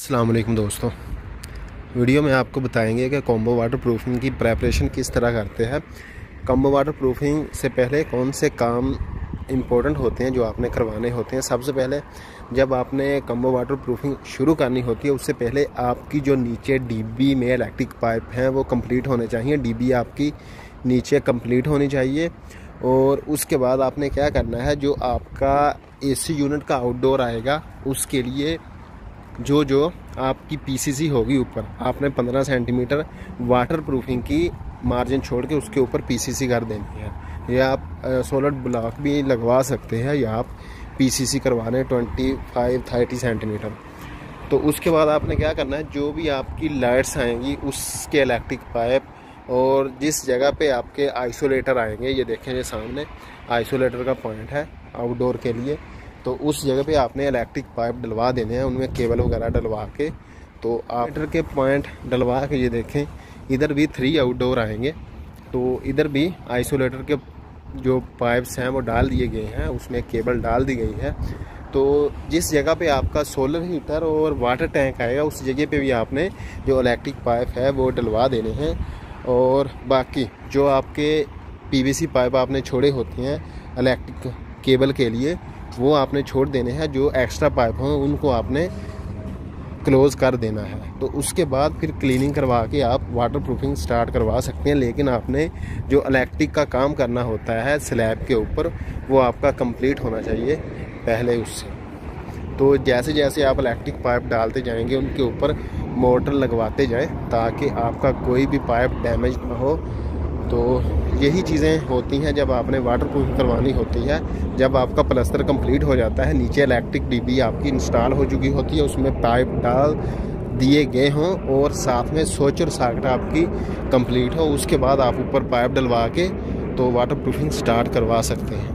अस्सलाम वालेकुम दोस्तों। वीडियो में आपको बताएंगे कि कॉम्बो वाटर प्रूफिंग की प्रेपरेशन किस तरह करते हैं। कॉम्बो वाटर प्रूफिंग से पहले कौन से काम इम्पोर्टेंट होते हैं जो आपने करवाने होते हैं। सबसे पहले जब आपने कॉम्बो वाटर प्रूफिंग शुरू करनी होती है उससे पहले आपकी जो नीचे डीबी में इलेक्ट्रिक पाइप हैं वो कंप्लीट होने चाहिए। डीबी आपकी नीचे कंप्लीट होनी चाहिए और उसके बाद आपने क्या करना है, जो आपका एसी यूनिट का आउटडोर आएगा उसके लिए जो आपकी पीसीसी होगी ऊपर, आपने 15 सेंटीमीटर वाटर प्रूफिंग की मार्जिन छोड़ के उसके ऊपर पीसीसी कर देनी है। या आप सॉलिड ब्लॉक भी लगवा सकते हैं या आप पीसीसी करवाने 25-30 सेंटीमीटर। तो उसके बाद आपने क्या करना है, जो भी आपकी लाइट्स आएंगी उसके इलेक्ट्रिक पाइप और जिस जगह पे आपके आइसोलेटर आएंगे, ये देखें ये सामने आइसोलेटर का पॉइंट है आउटडोर के लिए, तो उस जगह पे आपने इलेक्ट्रिक पाइप डलवा देने हैं, उनमें केबल वगैरह डलवा के। तो आउटडोर के पॉइंट डलवा के ये देखें इधर भी 3 आउटडोर आएंगे, तो इधर भी आइसोलेटर के जो पाइप्स हैं वो डाल दिए गए हैं, उसमें केबल डाल दी गई है। तो जिस जगह पे आपका सोलर हीटर और वाटर टैंक आएगा उस जगह पे भी आपने जो इलेक्ट्रिक पाइप है वो डलवा देने हैं। और बाकी जो आपके पीवीसी पाइप आपने छोड़े होते हैं इलेक्ट्रिक केबल के लिए वो आपने छोड़ देने हैं। जो एक्स्ट्रा पाइप हों उनको आपने क्लोज़ कर देना है। तो उसके बाद फिर क्लीनिंग करवा के आप वाटर प्रूफिंग स्टार्ट करवा सकते हैं। लेकिन आपने जो इलेक्ट्रिक का काम करना होता है स्लैब के ऊपर वो आपका कंप्लीट होना चाहिए पहले उससे। तो जैसे जैसे आप इलेक्ट्रिक पाइप डालते जाएंगे उनके ऊपर मोटर लगवाते जाएं ताकि आपका कोई भी पाइप डैमेज ना हो। तो यही चीज़ें होती हैं जब आपने वाटर प्रूफिंग करवानी होती है। जब आपका प्लास्टर कंप्लीट हो जाता है, नीचे इलेक्ट्रिक डीबी आपकी इंस्टॉल हो चुकी होती है, उसमें पाइप डाल दिए गए हों और साथ में स्विच और सॉकेट आपकी कंप्लीट हो, उसके बाद आप ऊपर पाइप डलवा के तो वाटर प्रूफिंग स्टार्ट करवा सकते हैं।